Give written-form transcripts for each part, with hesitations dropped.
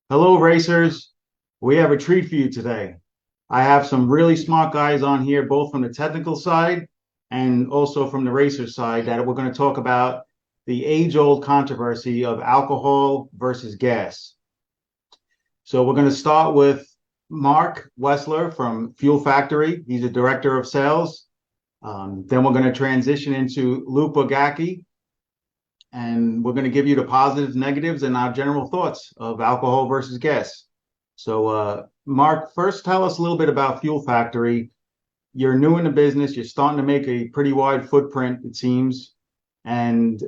Hello, racers. We have a treat for you today. I have some really smart guys on here, both from the technical side and also from the racer side, that we're going to talk about the age-old controversy of alcohol versus gas. So we're going to start with Marc Wesler from Fuel Factory. He's a director of sales. Then we're going to transition into Luke Bogacki, and we're going to give you the positives, negatives, and our general thoughts of alcohol versus gas. So, Marc, first tell us a little bit about Fuel Factory. You're new in the business. You're starting to make a pretty wide footprint, it seems. And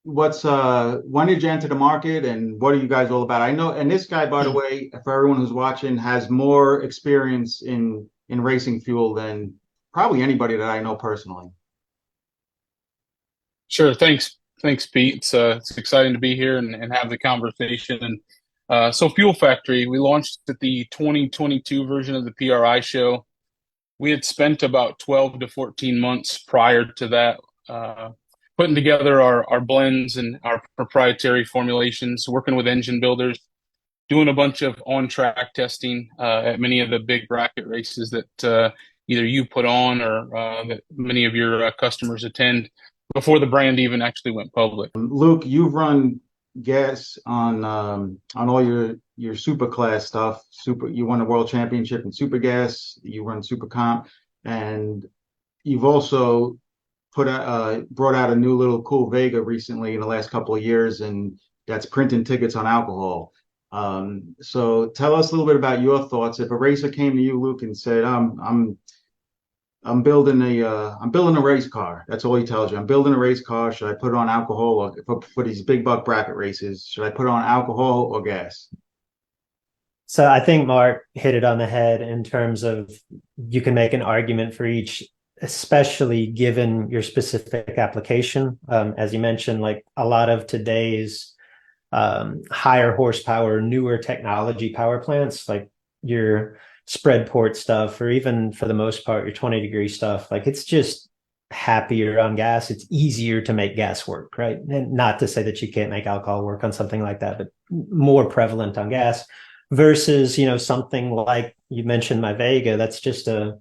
when did you enter the market, and what are you guys all about? I know, and this guy, by the way, for everyone who's watching, has more experience in racing fuel than probably anybody that I know personally. Sure. Thanks, Pete. It's exciting to be here and have the conversation. And Fuel Factory, we launched at the 2022 version of the PRI show. We had spent about 12 to 14 months prior to that, putting together our blends and our proprietary formulations, working with engine builders, doing a bunch of on-track testing at many of the big bracket races that either you put on or that many of your customers attend before the brand even actually went public. Luke, you've run gas on all your super class stuff. You won a world championship in super gas. You run super comp, and you've also brought out a new little cool Vega recently in the last couple of years, and that's printing tickets on alcohol. So tell us a little bit about your thoughts. If a racer came to you, Luke, and said, I'm building a race car. That's all he tells you. I'm building a race car. Should I put on alcohol or for these big buck bracket races? Should I put on alcohol or gas? So I think Mark hit it on the head in terms of you can make an argument for each, especially given your specific application. As you mentioned, like a lot of today's higher horsepower, newer technology power plants, like your spread port stuff, or even for the most part, your 20-degree stuff, like it's just happier on gas. It's easier to make gas work, right? And not to say that you can't make alcohol work on something like that, but more prevalent on gas versus, something like you mentioned my Vega, that's just a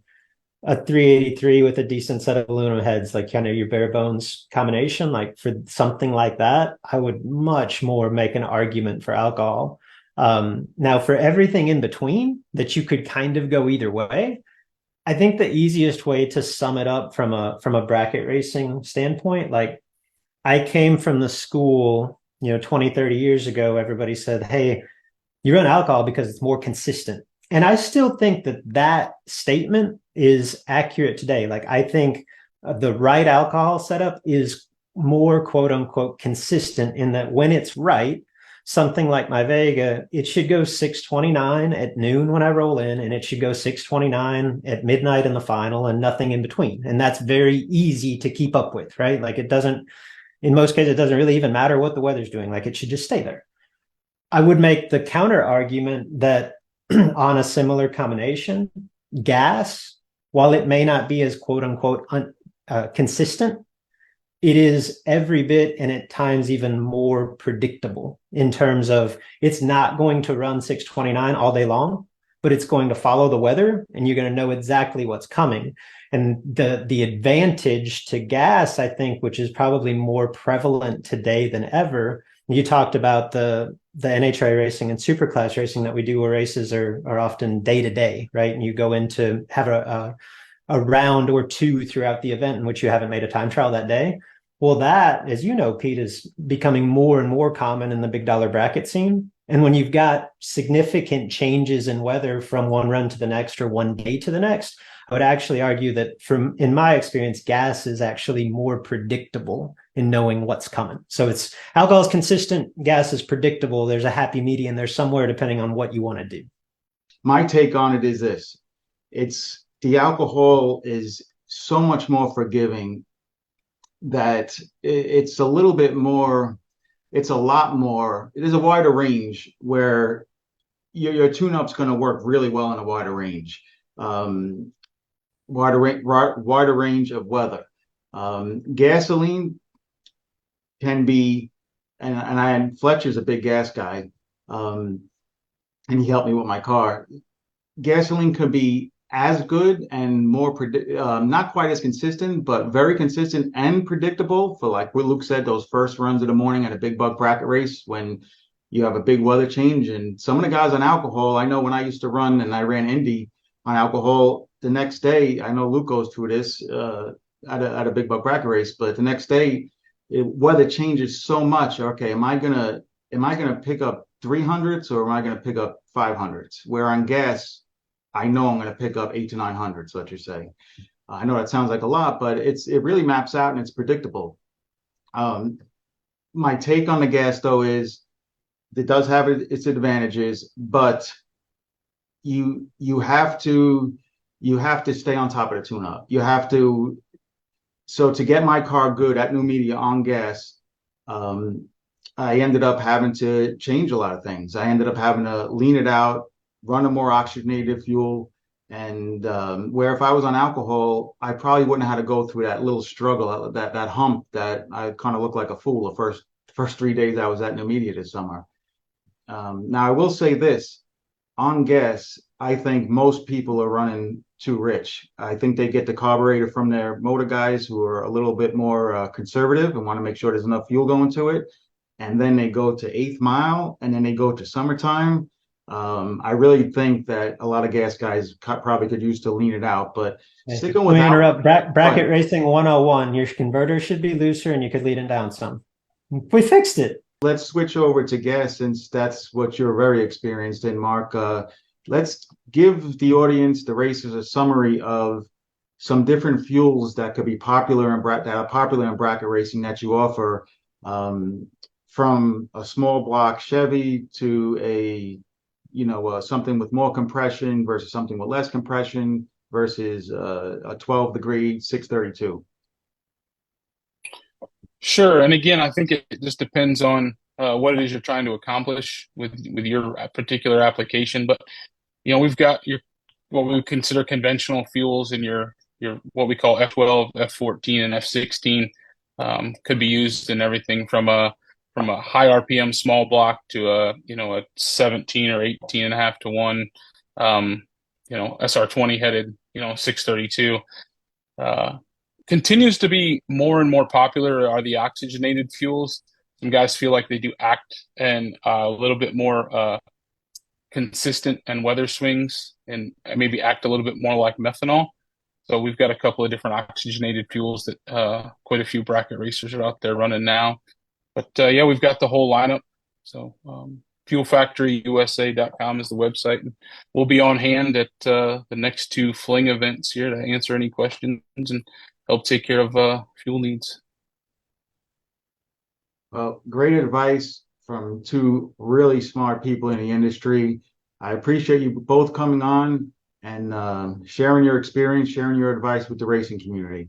383 with a decent set of aluminum heads, like kind of your bare bones combination. Like for something like that, I would much more make an argument for alcohol. Now, for everything in between that you could kind of go either way, I think the easiest way to sum it up from a bracket racing standpoint, like I came from the school, 20, 30 years ago, everybody said, hey, you run alcohol because it's more consistent. And I still think that that statement is accurate today. Like I think the right alcohol setup is more quote unquote consistent in that when it's right, something like my Vega, it should go 629 at noon when I roll in, and it should go 629 at midnight in the final, and nothing in between. And that's very easy to keep up with, right? Like it doesn't, in most cases, it doesn't really even matter what the weather's doing. Like it should just stay there. I would make the counter argument that on a similar combination, gas, while it may not be as quote unquote consistent, it is every bit and at times even more predictable in terms of it's not going to run 629 all day long, but it's going to follow the weather and you're going to know exactly what's coming. And the advantage to gas, I think, which is probably more prevalent today than ever. You talked about the NHRA racing and superclass racing that we do, where races are often day to day, right? And you go in to have a round or two throughout the event in which you haven't made a time trial that day. Well, that, as you know, Pete, is becoming more and more common in the big dollar bracket scene. And when you've got significant changes in weather from one run to the next or one day to the next, I would actually argue that in my experience, gas is actually more predictable in knowing what's coming. So it's alcohol is consistent, gas is predictable. There's a happy median there somewhere depending on what you want to do. My take on it is this: it's the alcohol is so much more forgiving that it's a little bit more, it's a lot more, it is a wider range where your tune-up's going to work really well in a wider range. Wider range of weather. Gasoline can be, and Fletcher's a big gas guy. and he helped me with my car. Gasoline could be as good and more not quite as consistent, but very consistent and predictable for, like what Luke said, those first runs of the morning at a big buck bracket race when you have a big weather change. And some of the guys on alcohol, I know when I used to run and I ran Indy on alcohol, the next day, I know Luke goes through this at a big buck bracket race, but the next day, weather changes so much. Okay, am I gonna pick up 300s or am I gonna pick up 500s? Where on gas, I know I'm going to pick up 8 to 900s. What you're saying. I know that sounds like a lot, but it really maps out and it's predictable. My take on the gas though is it does have its advantages, but you have to stay on top of the tune-up. You have to. So to get my car good at New Media on gas, um, I ended up having to change a lot of things. I ended up having to lean it out, run a more oxygenated fuel, and where if I was on alcohol, I probably wouldn't have had to go through that little struggle, that hump that I kind of looked like a fool the first 3 days I was at New Media this summer. Now I will say this: on gas, I think most people are running too rich. I think they get the carburetor from their motor guys who are a little bit more conservative and want to make sure there's enough fuel going to it. And then they go to eighth mile and then they go to summertime. I really think that a lot of gas guys probably could use to lean it out, but sticking with we interrupt bracket racing 101. Your converter should be looser and you could lean it down some. We fixed it. Let's switch over to gas since that's what you're very experienced in, Mark. Let's give the audience, the racers, a summary of some different fuels that could be popular that are popular in bracket racing that you offer, from a small block Chevy to something with more compression versus something with less compression versus a 12-degree 632. Sure. And again, I think it just depends on what it is you're trying to accomplish with your particular application. But we've got what we would consider conventional fuels in your what we call F12, F14, and F16. Could be used in everything from a high RPM small block to a 17 or 18 and a half to 1 SR20 headed 632. Continues to be more and more popular are the oxygenated fuels. Some guys feel like they do act and a little bit more consistent and weather swings and maybe act a little bit more like methanol. So we've got a couple of different oxygenated fuels that quite a few bracket racers are out there running now. But we've got the whole lineup. So fuelfactoryusa.com is the website. We'll be on hand at the next two Fling events here to answer any questions and help take care of fuel needs. Well, great advice from two really smart people in the industry. I appreciate you both coming on and sharing your experience, sharing your advice with the racing community.